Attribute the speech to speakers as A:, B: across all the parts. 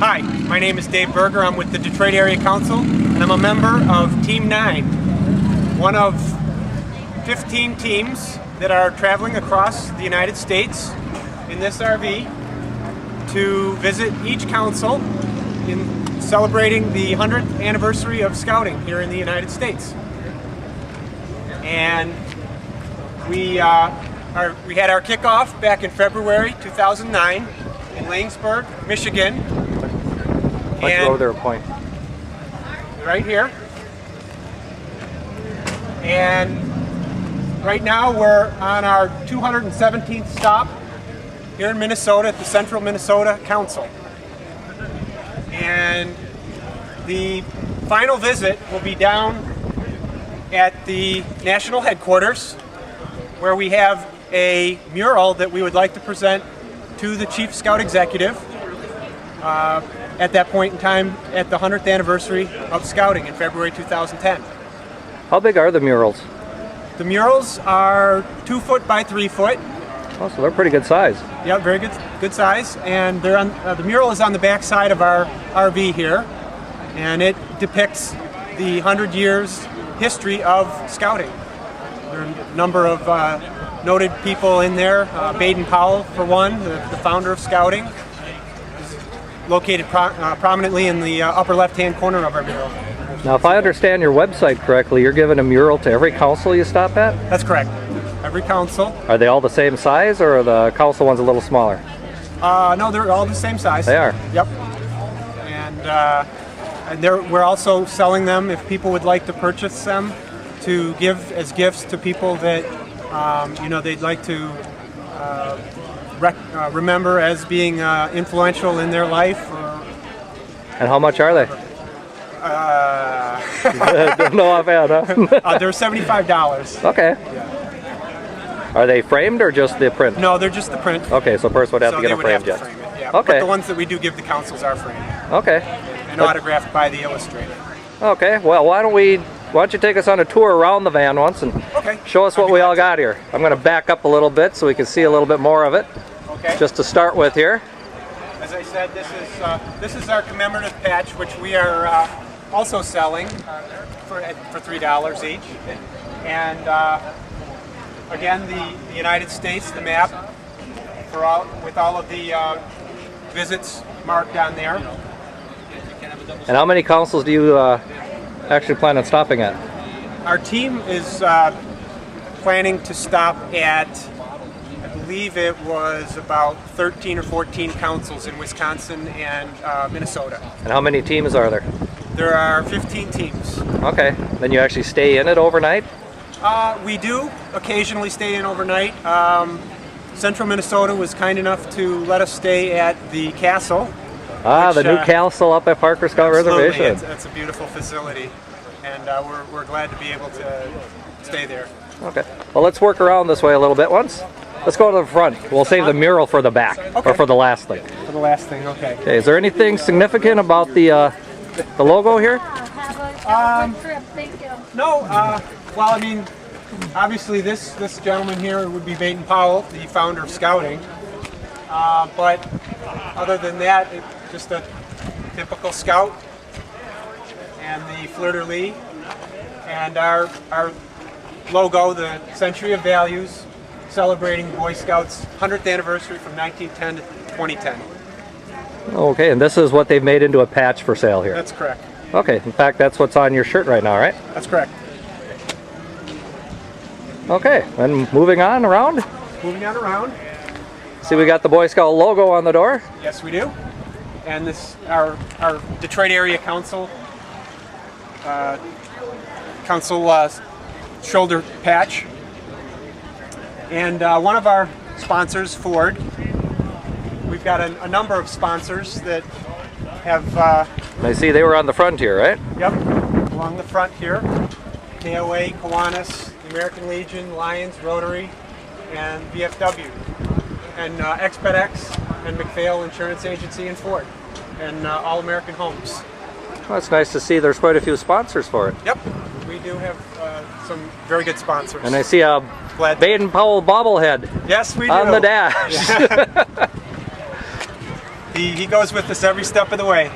A: Hi, my name is Dave Berger. I'm with the Detroit Area Council, and I'm a member of Team 9, one of 15 teams that are traveling across the United States in this RV to visit each council in celebrating the 100th anniversary of Scouting here in the United States. And we had our kickoff back in February 2009 in Langsburg, Michigan.
B: Let's go there a point.
A: Right here. And right now we're on our 217th stop here in Minnesota at the Central Minnesota Council. And the final visit will be down at the national headquarters, where we have a mural that we would like to present to the Chief Scout Executive at that point in time at the 100th anniversary of Scouting in February 2010.
B: How big are the murals?
A: The murals are 2 foot by 3 foot.
B: Oh, so they're pretty good size.
A: Yeah, very good size. And they're on, the mural is on the back side of our RV here, and it depicts the 100 years history of Scouting. There are a number of noted people in there. Baden-Powell, for one, the founder of Scouting, is located prominently in the upper left-hand corner of our mural.
B: Now, if I understand your website correctly, you're giving a mural to every council you stop at?
A: That's correct. Every council.
B: Are they all the same size, or are the council ones a little smaller?
A: No, they're all the same size.
B: They are?
A: Yep. And we're also selling them if people would like to purchase them to give as gifts to people that they'd like to remember as being influential in their life.
B: And how much are they? Don't know offhand, huh?
A: They're $75.
B: Okay.
A: Yeah.
B: Are they framed or just the print?
A: No, they're just the print.
B: Okay, so a person would have to get them framed yet.
A: Frame it, yeah.
B: Okay.
A: But the ones that we do give the councils are framed.
B: Okay.
A: And autographed by the illustrator.
B: Okay, well, why don't you take us on a tour around the van once and show us what we all got here. I'm going to back up a little bit so we can see a little bit more of it. Okay. Just to start with here.
A: As I said, this is our commemorative patch, which we are also selling for $3 each. And again, the United States, the map, with all of the visits marked on there.
B: And how many councils do you actually plan on stopping at?
A: Our team is planning to stop at, I believe it was about 13 or 14 councils in Wisconsin and Minnesota.
B: And how many teams are there?
A: There are 15 teams.
B: Okay, then you actually stay in it overnight?
A: We do occasionally stay in overnight. Central Minnesota was kind enough to let us stay at the castle.
B: Ah, the new castle up at Parker Scout Reservation.
A: It's a beautiful facility, and we're glad to be able to stay there.
B: Okay, well, let's work around this way a little bit once. Let's go to the front. We'll save the mural for the back, or for the last thing.
A: For the last thing, okay.
B: Okay, is there anything significant about the logo here?
A: No, well, I mean, obviously this gentleman here would be Baden-Powell, the founder of Scouting. But other than that, it's just a typical Scout, and the fleur-de-lis, and our logo, the Century of Values, celebrating Boy Scouts' 100th anniversary from 1910 to 2010.
B: Okay, and this is what they've made into a patch for sale here.
A: That's correct.
B: Okay, in fact, that's what's on your shirt right now, right?
A: That's correct.
B: Okay, and moving on around?
A: Moving on around.
B: See, we got the Boy Scout logo on the door.
A: Yes, we do. And this, our Detroit Area Council shoulder patch. And one of our sponsors, Ford. We've got a number of sponsors that have...
B: I see they were on the front here, right?
A: Yep, along the front here. KOA, Kiwanis, the American Legion, Lions, Rotary, and VFW. And XPEDX, and McPhail Insurance Agency, and Ford, and All American Homes.
B: Well, it's nice to see there's quite a few sponsors for it.
A: Yep, we do have some very good sponsors.
B: And I see a Baden-Powell bobblehead.
A: Yes, we do.
B: On the dash.
A: Yeah. He goes with us every step of the way.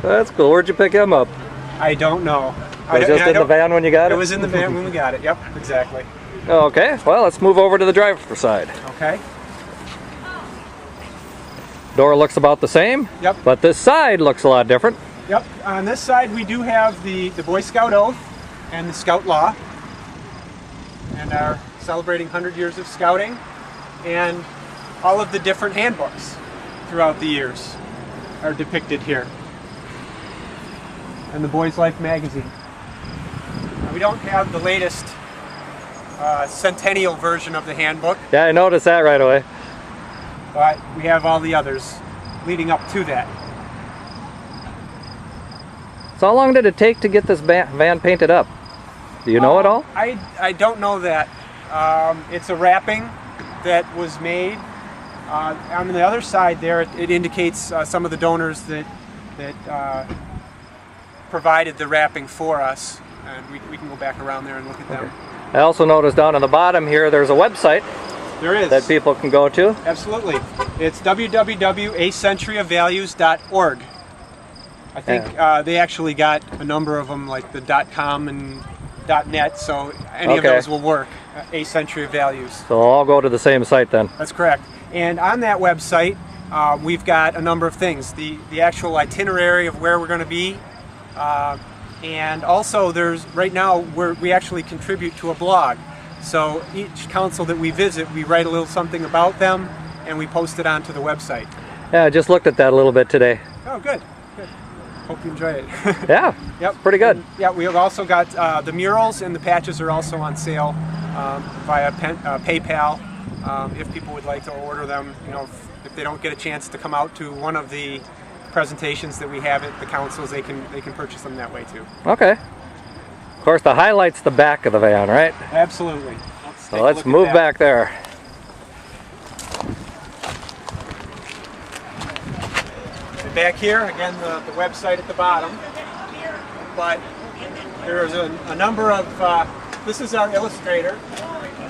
B: That's cool. Where'd you pick him up?
A: I don't know.
B: Was it just in the van when you got it?
A: It was in the van when we got it. Yep, exactly.
B: Okay, well, let's move over to the driver's side.
A: Okay.
B: Door looks about the same.
A: Yep.
B: But this side looks a lot different.
A: Yep. On this side, we do have the Boy Scout oath and the Scout law, and are celebrating 100 years of scouting, and all of the different handbooks throughout the years are depicted here. And the Boys Life magazine. We don't have the latest centennial version of the handbook.
B: Yeah, I noticed that right away.
A: But we have all the others leading up to that.
B: So how long did it take to get this van painted up? Do you know it all?
A: I don't know that. It's a wrapping that was made. On the other side there, it indicates some of the donors that provided the wrapping for us. And we can go back around there and look at them.
B: Okay. I also noticed down on the bottom here there's a website.
A: There is.
B: That people can go to.
A: Absolutely. It's www.acenturyofvalues.org. I think they actually got a number of them, like the .com and .net, so any of those will work. A Century of Values.
B: So they'll all go to the same site then.
A: That's correct. And on that website, we've got a number of things. The actual itinerary of where we're going to be, and also there's right now we actually contribute to a blog. So each council that we visit, we write a little something about them, and we post it onto the website.
B: Yeah, I just looked at that a little bit today.
A: Oh, good. Good. Hope you enjoy it.
B: Yeah.
A: Yep.
B: It's pretty good.
A: And, yeah, we've also got the murals and the patches are also on sale via PayPal. If people would like to order them, you know, if they don't get a chance to come out to one of the presentations that we have at the councils, they can purchase them that way too.
B: Okay. Of course, the highlight's the back of the van, right?
A: Absolutely.
B: So let's move back there.
A: And back here, again, the website at the bottom. But there's a number of, this is our illustrator,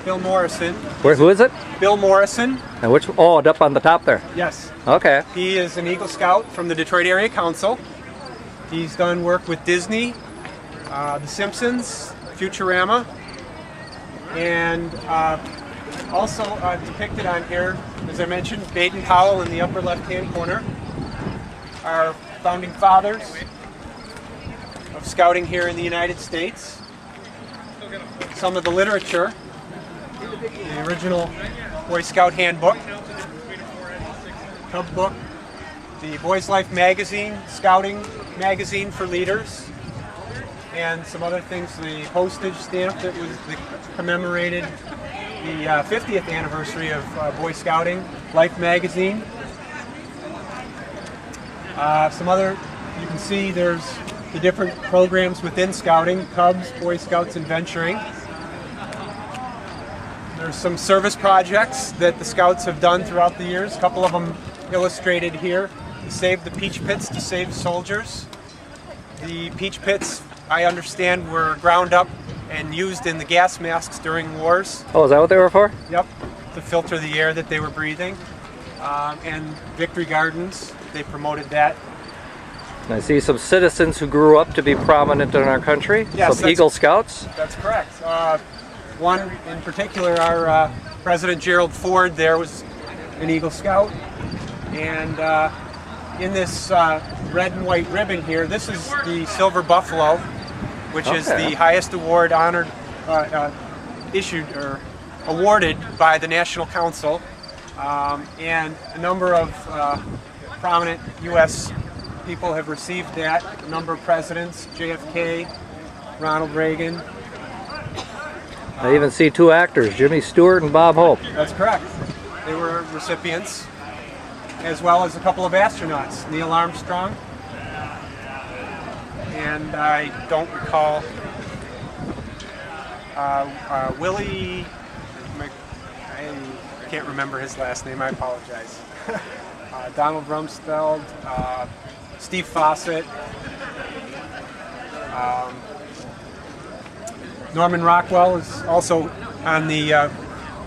A: Bill Morrison.
B: Who is it?
A: Bill Morrison.
B: And which? Oh, up on the top there.
A: Yes.
B: Okay.
A: He is an Eagle Scout from the Detroit Area Council. He's done work with Disney, The Simpsons, Futurama, and also depicted on here, as I mentioned, Baden-Powell in the upper left-hand corner, our founding fathers of scouting here in the United States. Some of the literature, the original Boy Scout handbook, Cub book, the Boys Life magazine, scouting magazine for leaders, and some other things, the postage stamp that commemorated the 50th anniversary of Boy Scouting, Life magazine. Some other, you can see there's the different programs within Scouting, Cubs, Boy Scouts, and Venturing. There's some service projects that the Scouts have done throughout the years, a couple of them illustrated here. To save the peach pits, to save soldiers. The peach pits, I understand, were ground up and used in the gas masks during wars.
B: Oh, is that what they were for?
A: Yep, to filter the air that they were breathing. And Victory Gardens, they promoted that.
B: And I see some citizens who grew up to be prominent in our country.
A: Yes,
B: some Eagle Scouts.
A: That's correct. One in particular, our President Gerald Ford there was an Eagle Scout. And in this red and white ribbon here, this is the Silver Buffalo, which is the highest award honored, issued or awarded by the National Council. And a number of prominent U.S. people have received that. A number of presidents, JFK, Ronald Reagan.
B: I even see two actors, Jimmy Stewart and Bob Hope.
A: That's correct. They were recipients, as well as a couple of astronauts, Neil Armstrong, and I don't recall, Willie, I can't remember his last name, I apologize. Donald Rumsfeld, Steve Fawcett, Norman Rockwell is also on the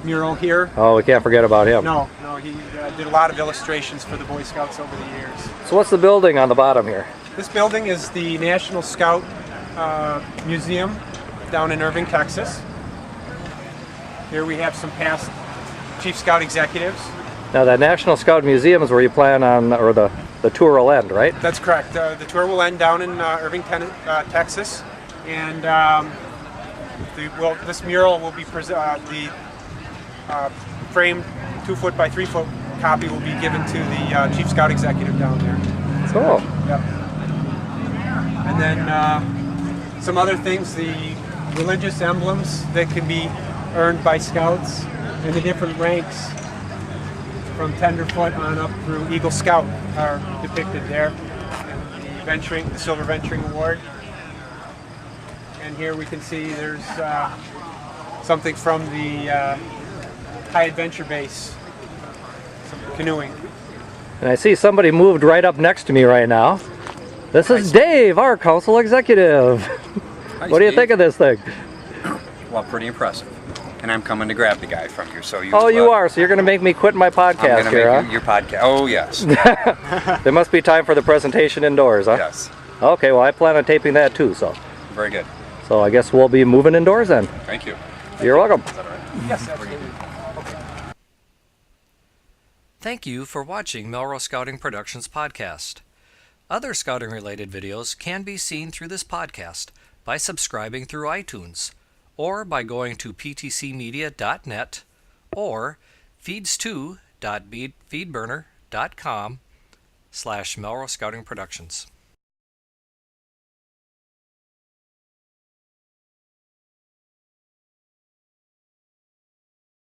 A: mural here.
B: Oh, we can't forget about him.
A: No, he did a lot of illustrations for the Boy Scouts over the years.
B: So what's the building on the bottom here?
A: This building is the National Scout Museum down in Irving, Texas. Here we have some past Chief Scout executives.
B: Now that National Scout Museum is where you plan on, or the tour will end, right?
A: That's correct. The tour will end down in Irving, Texas, and this mural will be the framed 2-foot by 3-foot copy will be given to the Chief Scout executive down there.
B: Cool.
A: Yep. And then some other things, the religious emblems that can be earned by Scouts in the different ranks from Tenderfoot on up through Eagle Scout are depicted there. And the Silver Venturing Award. And here we can see there's something from the High Adventure Base, some canoeing.
B: And I see somebody moved right up next to me right now. This is Dave, our council executive.
C: Hi,
B: what do you
C: Steve.
B: think of this thing?
C: Well, pretty impressive. And I'm coming to grab the guy from you, so you.
B: Oh, you are. So you're going to make me quit my podcast
C: I'm
B: here,
C: gonna
B: huh?
C: your podcast. Oh, yes.
B: There must be time for the presentation indoors, huh?
C: Yes.
B: Okay, well I plan on taping that too, so.
C: Very good.
B: So I guess we'll be moving indoors then.
C: Thank you.
B: You're welcome.
C: Is that all right?
A: Yes, absolutely.
D: Thank you for watching Melrose Scouting Productions podcast. Other scouting related videos can be seen through this podcast by subscribing through iTunes or by going to ptcmedia.net or feeds2.feedburner.com/Melrose Scouting Productions.